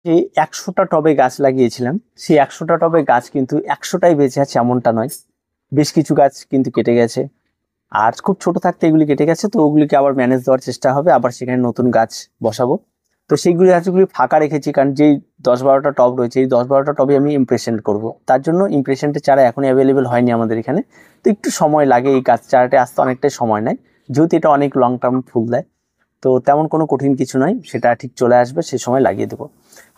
যে 100টা টবে গাছ লাগিয়েছিলাম, সেই 100টা টবে গাছ কিন্তু 100টাই বেঁচে আছে এমনটা নয়, বেশ কিছু গাছ কিন্তু কেটে গেছে। আর খুব ছোট থাকতে এগুলি কেটে গেছে, তো ওগুলিকে আবার ম্যানেজ দেওয়ার চেষ্টা হবে, আবার সেখানে নতুন গাছ বসাবো। তো সেইগুলি গাছগুলি ফাঁকা রেখেছি, কারণ যেই 10-12টা টব রয়েছে এই 10-12টা টবে আমি ইমপ্রেশন করব, তার জন্য ইমপ্রেশনটের চারা এখন অ্যাভেলেবেল হয়নি আমাদের এখানে। তো একটু সময় লাগে এই গাছ চারাটা আসতে, অনেকটাই সময় নেয়, যেহেতু এটা অনেক লং টার্ম ফুল দেয়। তো তেমন কোনো কঠিন কিছু নয়, সেটা ঠিক চলে আসবে, সে সময় লাগিয়ে দেবো।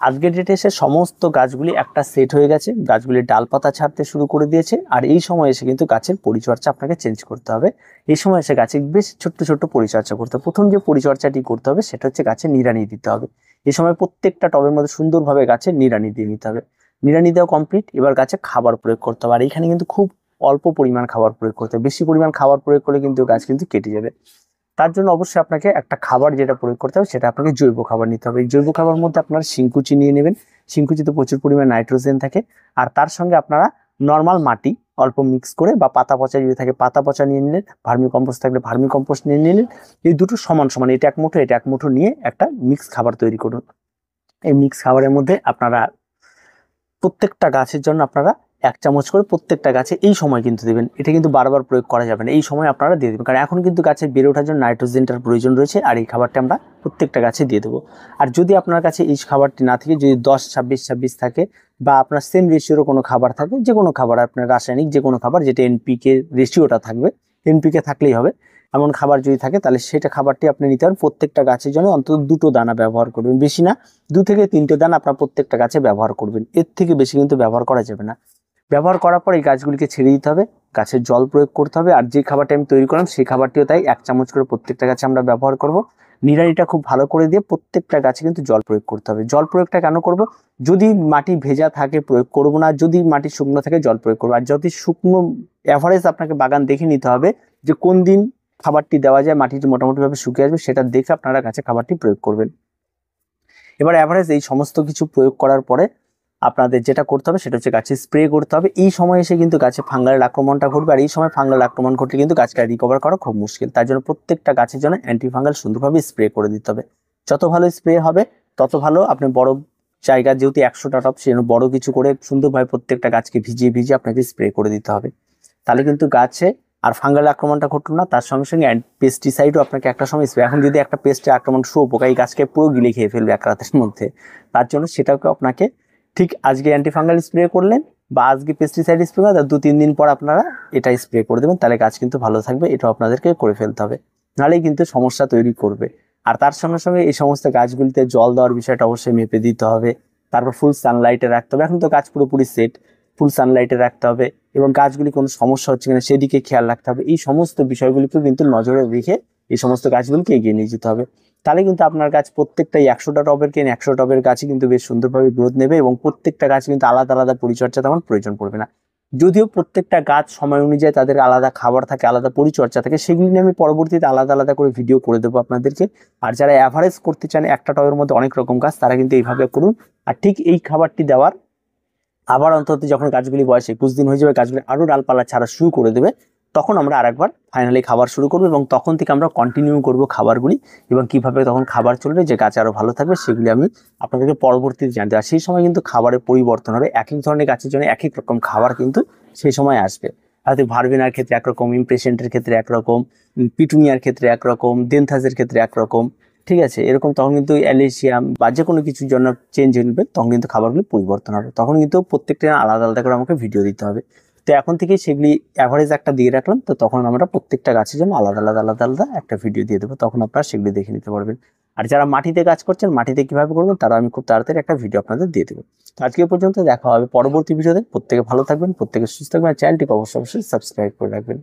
আজকের ডেটে এসে সমস্ত গাছগুলি একটা সেট হয়ে গেছে, গাছগুলির ডালপাতা ছাড়তে শুরু করে দিয়েছে। আর এই সময় এসে কিন্তু গাছের পরিচর্যা আপনাকে চেঞ্জ করতে হবে। এই সময় এসে গাছে বেশ ছোট্ট ছোট্ট পরিচর্যা করতে হবে। প্রথম যে পরিচর্যাটি করতে হবে সেটা হচ্ছে গাছে নিড়ানি দিতে হবে। এই সময় প্রত্যেকটা টবের মধ্যে সুন্দরভাবে গাছে নিড়ানি দিয়ে নিতে হবে। নিড়ানি দেওয়া কমপ্লিট, এবার গাছে খাবার প্রয়োগ করতে হবে। আর এখানে কিন্তু খুব অল্প পরিমাণ খাবার প্রয়োগ করতে হবে, বেশি পরিমাণ খাবার প্রয়োগ করলে কিন্তু গাছ কিন্তু কেটে যাবে। তার জন্য অবশ্যই আপনাকে একটা খাবার যেটা প্রয়োগ করতে হবে সেটা আপনাকে জৈব খাবার নিতে হবে। এই জৈব খাবার মধ্যে আপনারা শিংকুচি নিয়ে নেবেন, শিংকুচিতে প্রচুর পরিমাণে নাইট্রোজেন থাকে। আর তার সঙ্গে আপনারা নর্মাল মাটি অল্প মিক্স করে, বা পাতা পচা যদি থাকে পাতা পচা নিয়ে নিলেন, ভার্মি কম্পোস্ট থাকলে ভার্মি কম্পোস্ট নিয়ে নিলেন। এই দুটো সমান সমান, এটা এক মুঠো এটা এক মুঠো নিয়ে একটা মিক্স খাবার তৈরি করুন। এই মিক্স খাবারের মধ্যে আপনারা প্রত্যেকটা গাছের জন্য আপনারা 1 চামচ করে প্রত্যেকটা গাছে এই সময় কিন্তু দেবেন। এটা কিন্তু বারবার প্রয়োগ করা যাবে না, এই সময় আপনারা দিয়ে দেবেন, কারণ এখন কিন্তু গাছের বেড়ে ওঠার জন্য নাইট্রোজেনটার প্রয়োজন রয়েছে। আর এই খাবারটা আমরা প্রত্যেকটা গাছে দিয়ে দেবো। আর যদি আপনার কাছে এই খাবারটি না থাকে, যদি 10-26-26 থাকে, বা আপনার সেম রেশিওরও কোনো খাবার থাকে, যে কোনো খাবার আপনার রাসায়নিক যে কোনো খাবার যেটা এনপিকে রেশিওটা থাকবে, এনপিকে থাকলেই হবে, এমন খাবার যদি থাকে তাহলে সেটা খাবারটি আপনি নিতে পারেন। প্রত্যেকটা গাছের জন্য অন্তত 2টো দানা ব্যবহার করবেন, বেশি না, 2 থেকে 3টে দানা আপনার প্রত্যেকটা গাছে ব্যবহার করবেন, এর থেকে বেশি কিন্তু ব্যবহার করা যাবে না। ব্যবহার করার পর এই গাছগুলিকে ছেড়ে দিতে হবে, গাছের জল প্রয়োগ করতে হবে। আর যে খাবারটি আমি তৈরি করলাম সেই খাবারটিও তাই 1 চামচ করে প্রত্যেকটা গাছে আমরা ব্যবহার করব। নিড়ানিটা খুব ভালো করে দিয়ে প্রত্যেকটা গাছে কিন্তু জল প্রয়োগ করতে হবে। জল প্রয়োগটা কেন করব? যদি মাটি ভেজা থাকে প্রয়োগ করব না, যদি মাটি শুকনো থাকে জল প্রয়োগ করবো। আর যদি শুকনো, অ্যাভারেজ আপনাকে বাগান দেখে নিতে হবে যে কোন দিন খাবারটি দেওয়া যায়, মাটিটি মোটামুটিভাবে শুকিয়ে আসবে, সেটা দেখে আপনারা গাছে খাবারটি প্রয়োগ করবেন। এবার অ্যাভারেজ এই সমস্ত কিছু প্রয়োগ করার পরে আপনাদের যেটা করতে হবে সেটা হচ্ছে গাছে স্প্রে করতে হবে। এই সময় এসে কিন্তু গাছে ফাঙ্গাল আক্রমণটা ঘটবে, আর এই সময় ফাঙ্গাল আক্রমণ ঘটলে কিন্তু গাছটা রিকভার করা খুব মুশকিল। তার জন্য প্রত্যেকটা গাছের জন্য অ্যান্টিফাঙ্গাল সুন্দরভাবে স্প্রে করে দিতে হবে। যত ভালো স্প্রে হবে তত ভালো। আপনি বড় জায়গা, যেহেতু 100টা টব, সেজন্য বড় কিছু করে সুন্দরভাবে প্রত্যেকটা গাছকে ভিজিয়ে ভিজিয়ে আপনাকে স্প্রে করে দিতে হবে। তাহলে কিন্তু গাছে আর ফাঙ্গাল আক্রমণটা ঘটলো না। তার সঙ্গে সঙ্গে পেস্টিসাইডও আপনাকে একটা সময় স্প্রে, এখন যদি একটা পেস্টের আক্রমণ শুয়োপোকা এই গাছকে পুরো গিলে খেয়ে ফেলবে এক রাতের মধ্যে, তার জন্য সেটাকে আপনাকে ঠিক আজকে অ্যান্টিফাঙ্গাল স্প্রে করলেন বা আজকে পেস্টিসাইড স্প্রে করলেন, 2-3 দিন পর আপনারা এটা স্প্রে করে দেবেন, তাহলে গাছ কিন্তু ভালো থাকবে। এটাও আপনাদেরকে করে ফেলতে হবে, নাহলেই কিন্তু সমস্যা তৈরি করবে। আর তার সঙ্গে সঙ্গে এই সমস্ত গাছগুলিতে জল দেওয়ার বিষয়টা অবশ্যই মেপে দিতে হবে। তারপর ফুল সানলাইটে রাখতে হবে। এখন তো গাছ পুরোপুরি সেট, ফুল সানলাইটে রাখতে হবে, এবং গাছগুলি কোনো সমস্যা হচ্ছে কিনা সেদিকে খেয়াল রাখতে হবে। এই সমস্ত বিষয়গুলিকে কিন্তু নজরে রেখে এই সমস্ত গাছগুলিকে এগিয়ে নিয়ে যেতে হবে। তাহলে কিন্তু আপনার গাছ প্রত্যেকটাই 100টা টবের 100 টবের গাছই কিন্তু বেশ সুন্দরভাবে গ্রোথ নেবে, এবং প্রত্যেকটা গাছ কিন্তু আলাদা আলাদা পরিচর্যা তেমন প্রয়োজন পড়বে না। যদিও প্রত্যেকটা গাছ সময় অনুযায়ী তাদের আলাদা খাবার থাকে, আলাদা পরিচর্যা থাকে, সেগুলি নিয়ে আমি পরবর্তীতে আলাদা আলাদা করে ভিডিও করে দেবো আপনাদেরকে। আর যারা অ্যাভারেজ করতে চান একটা টবের মধ্যে অনেক রকম গাছ, তারা কিন্তু এইভাবে করুন। আর ঠিক এই খাবারটি দেওয়ার আবার অন্তত যখন গাছগুলি বয়স 21 দিন হয়ে যাবে, গাছগুলি আরো ডালপালা ছাড়া শুরু করে দেবে, তখন আমরা আরেকবার ফাইনালি খাবার শুরু করবো, এবং তখন থেকে আমরা কন্টিনিউ করব খাবারগুলি, এবং কিভাবে তখন খাবার চলবে যে গাছ আরো ভালো থাকবে সেগুলি আমি আপনাদেরকে পরবর্তীতে জানতে। আর সেই সময় কিন্তু খাবারের পরিবর্তন হবে, এক এক ধরনের গাছের জন্য এক এক রকম খাবার কিন্তু সেই সময় আসবে। হয়তো ভার্বেনার ক্ষেত্রে একরকম, ইমপ্রেশনটের ক্ষেত্রে একরকম, পিটুনিয়ার ক্ষেত্রে একরকম, দেনথাসের ক্ষেত্রে একরকম, ঠিক আছে। এরকম তখন কিন্তু অ্যালেসিয়াম বা যে কোনো কিছুর জন্য চেঞ্জ হয়ে নেবে, তখন কিন্তু খাবারগুলি পরিবর্তন হবে, তখন কিন্তু প্রত্যেকটা আলাদা আলাদা করে আমাকে ভিডিও দিতে হবে। তো এখন থেকে সেগুলি অ্যাভারেজ একটা দিয়ে রাখলাম, তো তখন আমরা প্রত্যেকটা গাছের জন্য আলাদা আলাদা আলাদা আলাদা একটা ভিডিও দিয়ে দেবো, তখন আপনারা সেগুলি দেখে নিতে পারবেন। আর যারা মাটিতে কাজ করছেন, মাটিতে কিভাবে করবেন তারা আমি খুব তাড়াতাড়ি একটা ভিডিও আপনাদের দিয়ে দেবো। তো আজকে পর্যন্ত দেখা হবে পরবর্তী ভিডিওতে। প্রত্যেকে ভালো থাকবেন, প্রত্যেকে সুস্থ থাকবেন, চ্যানেলটিকে অবশ্যই সাবস্ক্রাইব করে রাখবেন।